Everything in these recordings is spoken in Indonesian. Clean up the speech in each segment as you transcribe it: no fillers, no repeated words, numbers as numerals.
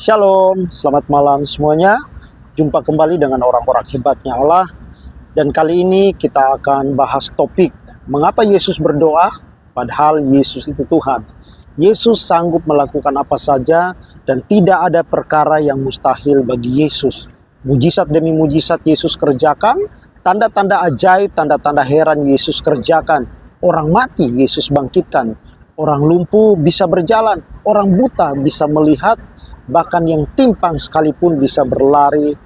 Shalom, selamat malam semuanya. Jumpa kembali dengan orang-orang hebatnya Allah. Dan kali ini kita akan bahas topik mengapa Yesus berdoa padahal Yesus itu Tuhan. Yesus sanggup melakukan apa saja dan tidak ada perkara yang mustahil bagi Yesus. Mujizat demi mujizat Yesus kerjakan, tanda-tanda ajaib, tanda-tanda heran Yesus kerjakan. Orang mati Yesus bangkitkan, orang lumpuh bisa berjalan, orang buta bisa melihat, bahkan yang timpang sekalipun bisa berlari.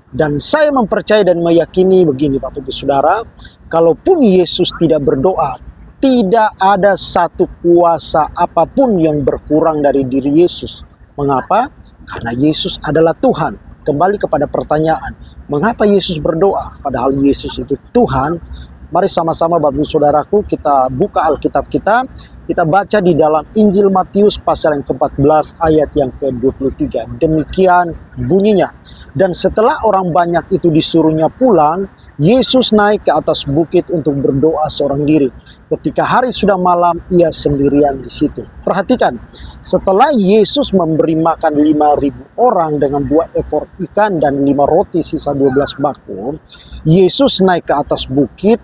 Dan saya mempercayai dan meyakini begini Bapak Ibu Saudara, kalaupun Yesus tidak berdoa, tidak ada satu kuasa apapun yang berkurang dari diri Yesus. Mengapa? Karena Yesus adalah Tuhan. Kembali kepada pertanyaan, mengapa Yesus berdoa padahal Yesus itu Tuhan? Mari sama-sama Bapak Ibu Saudaraku kita buka Alkitab kita baca di dalam Injil Matius pasal yang ke-14 ayat yang ke-23. Demikian bunyinya. Dan setelah orang banyak itu disuruhnya pulang, Yesus naik ke atas bukit untuk berdoa seorang diri. Ketika hari sudah malam, ia sendirian di situ. Perhatikan, setelah Yesus memberi makan 5.000 orang dengan 2 ekor ikan dan 5 roti sisa 12 bakul, Yesus naik ke atas bukit,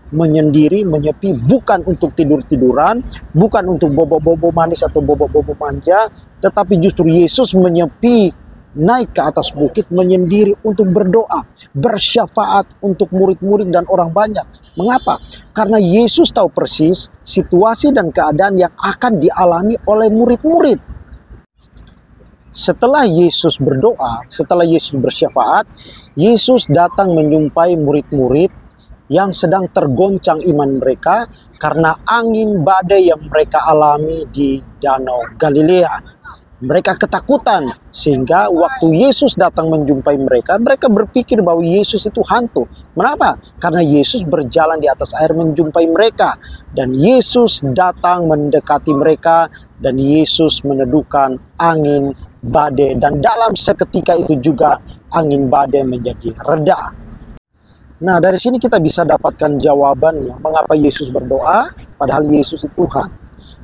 menyendiri, menyepi, bukan untuk tidur-tiduran, bukan untuk bobo-bobo manis atau bobo-bobo manja, tetapi justru Yesus menyepi, naik ke atas bukit, menyendiri untuk berdoa, bersyafaat untuk murid-murid dan orang banyak. Mengapa? Karena Yesus tahu persis situasi dan keadaan yang akan dialami oleh murid-murid. Setelah Yesus berdoa, setelah Yesus bersyafaat, Yesus datang menjumpai murid-murid yang sedang tergoncang iman mereka karena angin badai yang mereka alami di Danau Galilea. Mereka ketakutan sehingga waktu Yesus datang menjumpai mereka, mereka berpikir bahwa Yesus itu hantu. Mengapa? Karena Yesus berjalan di atas air menjumpai mereka. Dan Yesus datang mendekati mereka dan Yesus meneduhkan angin badai. Dan dalam seketika itu juga angin badai menjadi reda. Nah, dari sini kita bisa dapatkan jawabannya mengapa Yesus berdoa padahal Yesus itu Tuhan.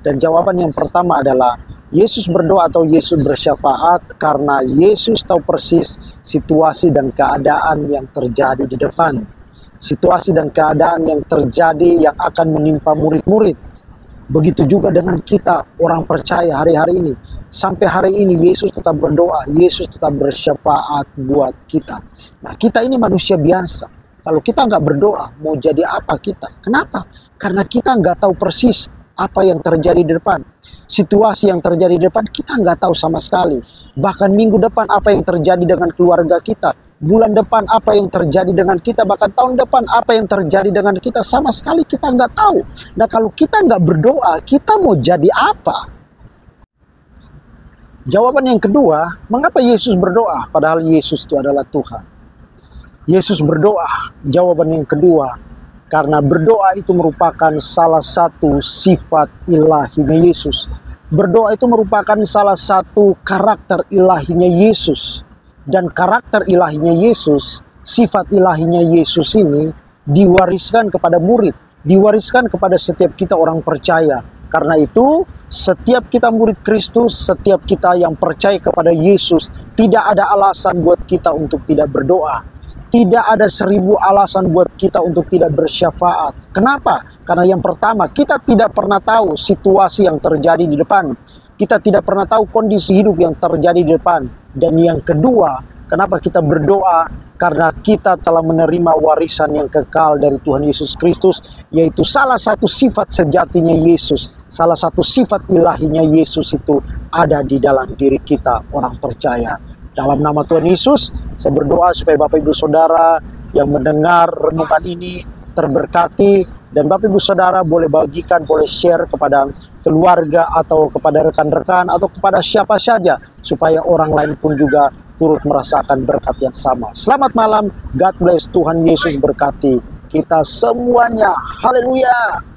Dan jawaban yang pertama adalah Yesus berdoa atau Yesus bersyafaat karena Yesus tahu persis situasi dan keadaan yang terjadi di depan. Situasi dan keadaan yang terjadi yang akan menimpa murid-murid. Begitu juga dengan kita orang percaya hari-hari ini. Sampai hari ini Yesus tetap berdoa, Yesus tetap bersyafaat buat kita. Nah, kita ini manusia biasa. Kalau kita nggak berdoa, mau jadi apa kita? Kenapa? Karena kita nggak tahu persis apa yang terjadi di depan. Situasi yang terjadi di depan, kita nggak tahu sama sekali. Bahkan minggu depan apa yang terjadi dengan keluarga kita. Bulan depan apa yang terjadi dengan kita. Bahkan tahun depan apa yang terjadi dengan kita. Sama sekali kita nggak tahu. Nah, kalau kita nggak berdoa, kita mau jadi apa? Jawaban yang kedua, mengapa Yesus berdoa padahal Yesus itu adalah Tuhan? Yesus berdoa, jawaban yang kedua, karena berdoa itu merupakan salah satu sifat ilahinya Yesus. Berdoa itu merupakan salah satu karakter ilahinya Yesus. Dan karakter ilahinya Yesus, sifat ilahinya Yesus ini diwariskan kepada murid, diwariskan kepada setiap kita orang percaya. Karena itu, setiap kita murid Kristus, setiap kita yang percaya kepada Yesus, tidak ada alasan buat kita untuk tidak berdoa. Tidak ada 1000 alasan buat kita untuk tidak bersyafaat. Kenapa? Karena yang pertama, kita tidak pernah tahu situasi yang terjadi di depan. Kita tidak pernah tahu kondisi hidup yang terjadi di depan. Dan yang kedua, kenapa kita berdoa? Karena kita telah menerima warisan yang kekal dari Tuhan Yesus Kristus, yaitu salah satu sifat sejatinya Yesus, salah satu sifat ilahinya Yesus itu ada di dalam diri kita, orang percaya. Dalam nama Tuhan Yesus, saya berdoa supaya Bapak Ibu Saudara yang mendengar renungan ini terberkati. Dan Bapak Ibu Saudara boleh bagikan, boleh share kepada keluarga atau kepada rekan-rekan atau kepada siapa saja. Supaya orang lain pun juga turut merasakan berkat yang sama. Selamat malam, God bless, Tuhan Yesus berkati kita semuanya. Haleluya.